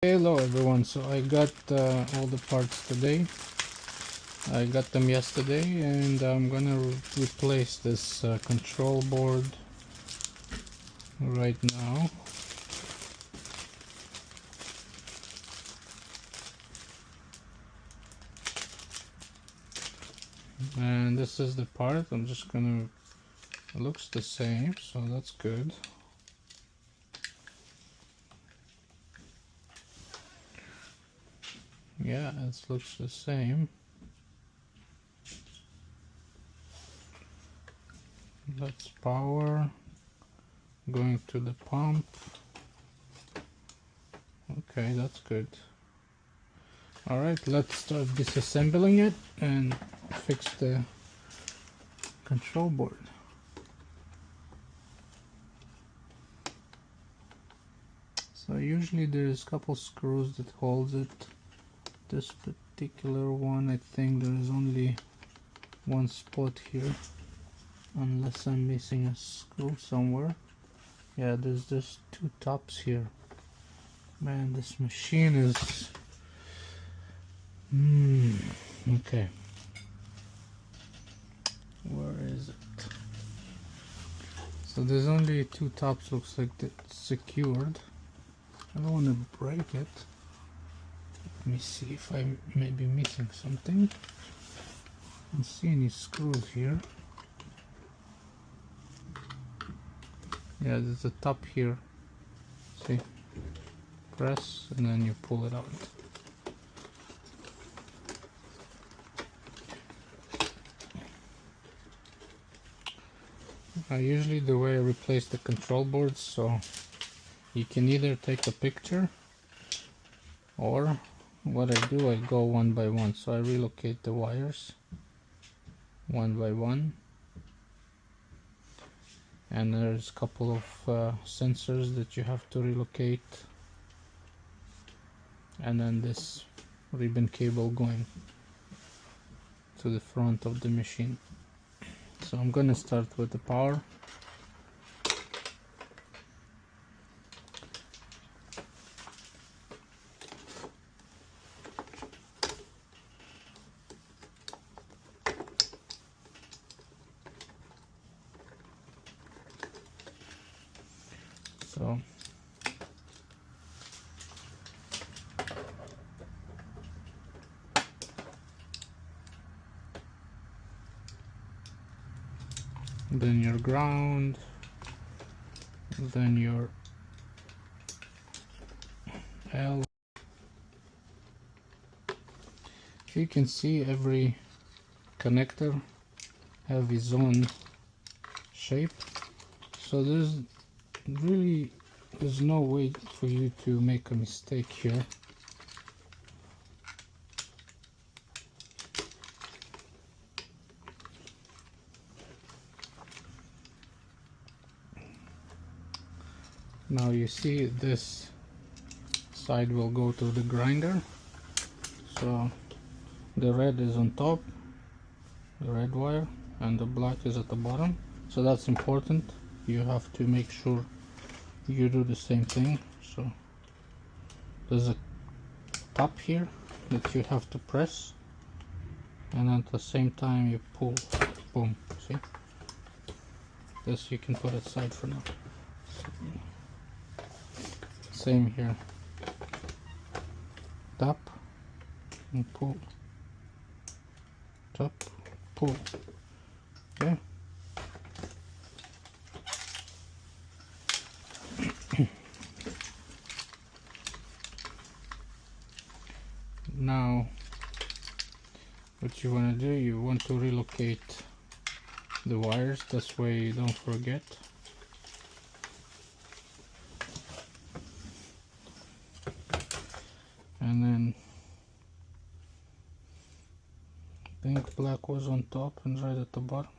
Hello everyone, so I got all the parts today. I got them yesterday and I'm gonna replace this control board right now. And this is the part. I'm just gonna, it looks the same, so that's good. Yeah, it looks the same. That's power going to the pump. Okay, that's good. Alright, let's start disassembling it and fix the control board. So usually there's a couple screws that holds it. This particular one, I think there is only one spot here, unless I'm missing a screw somewhere. Yeah, there's just two tops here. Man, this machine is okay. Where is it? So there's only two tops, looks like it's secured. I don't want to break it. Let me see if I may be missing something. I don't see any screws here. Yeah, there's a top here. See? Press and then you pull it out. Usually the way I replace the control boards, so you can either take a picture, or what I do, I go one by one. So I relocate the wires one by one, and there's a couple of sensors that you have to relocate, and then this ribbon cable going to the front of the machine. So I'm gonna start with the power. So then your ground, then your L. You can see every connector have its own shape, so there's no way for you to make a mistake here. Now you see this side will go to the grinder, so the red is on top, the red wire, and the black is at the bottom. So that's important. You have to make sure you do the same thing. So there's a top here that you have to press, and at the same time you pull. Boom. See? This you can put aside for now. Same here. Tap and pull. Tap, pull. Okay. Now what you want to do, you want to relocate the wires, this way you don't forget. And then I think black was on top and right at the bottom,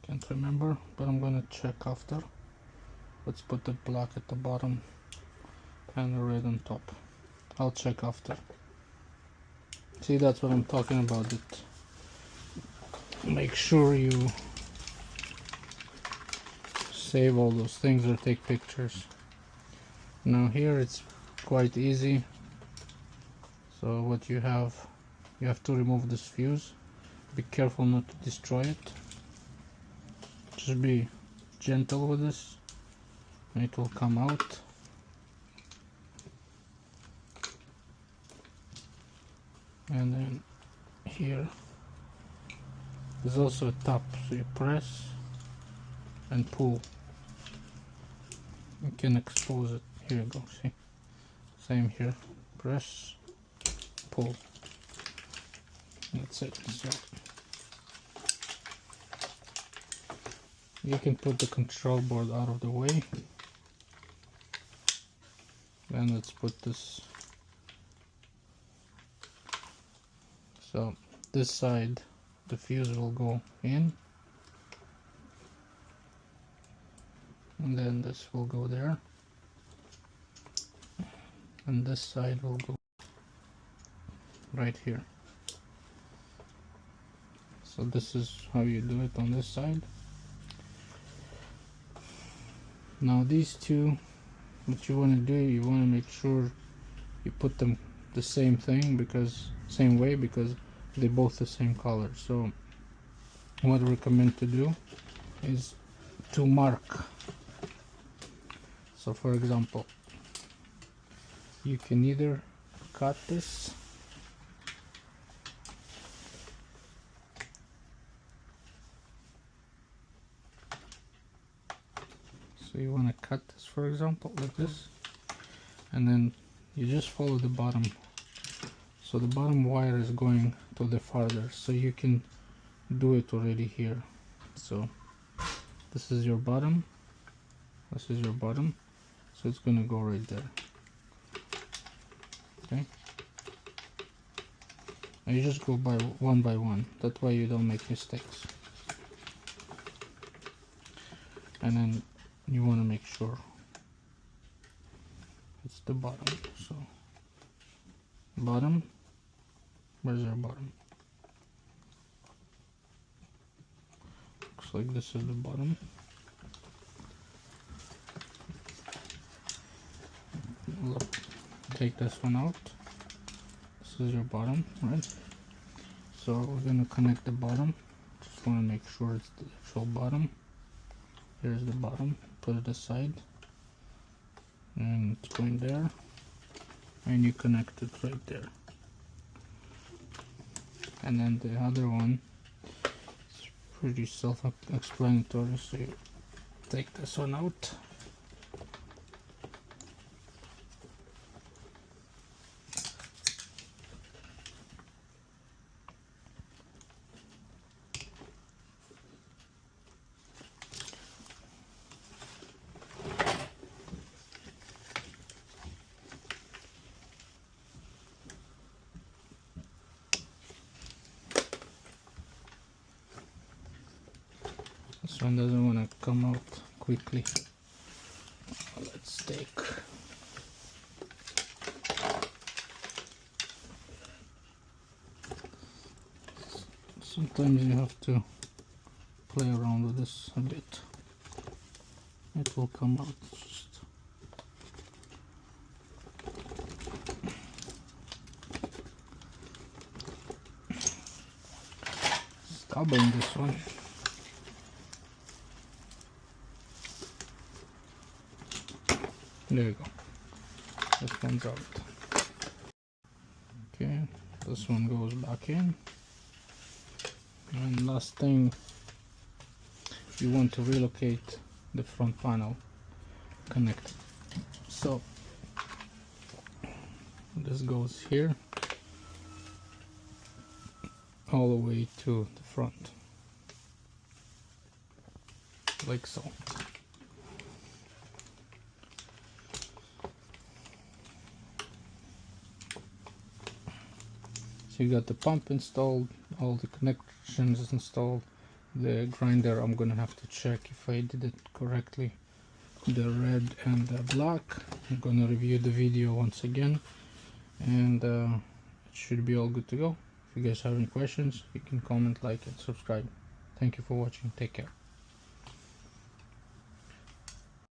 can't remember, but I'm gonna check after. Let's put the black at the bottom and the red on top. I'll check after. See, that's what I'm talking about, it. Make sure you save all those things or take pictures. Now here it's quite easy. So what you have to remove this fuse. Be careful not to destroy it. Just be gentle with this and it will come out. And then here there's also a top, so you press and pull. You can expose it. Here you go, see? Same here. Press, pull. That's it. So you can put the control board out of the way. Then let's put this. So this side, the fuse will go in, and then this will go there, and this side will go right here. So this is how you do it on this side. Now these two, what you want to do, you want to make sure you put them the same way because they're both the same color. So what I recommend to do is to mark. So for example, you can either cut this, so you want to cut this, for example, like this, and then you just follow the bottom. So the bottom wire is going to the farther, so you can do it already here. So this is your bottom, this is your bottom, so it's gonna go right there. Okay, and you just go by one, that way you don't make mistakes. And then you want to make sure it's the bottom. So bottom, where's our bottom? Looks like this is the bottom. Look, take this one out. This is your bottom, right? So we're going to connect the bottom. Just want to make sure it's the actual bottom. Here's the bottom, put it aside, and it's going there, and you connect it right there. And then the other one is pretty self-explanatory, so you take this one out. This one doesn't want to come out quickly. Let's take. Sometimes you have to play around with this a bit. It will come out. Just stubborn, this one. There you go. This one's out. Okay, this one goes back in. And last thing, you want to relocate the front panel connected. So this goes here all the way to the front, like so. So you got the pump installed, all the connections installed. The grinder, I'm gonna have to check if I did it correctly. The red and the black, I'm gonna review the video once again, and it should be all good to go. If you guys have any questions, you can comment, like, and subscribe. Thank you for watching. Take care.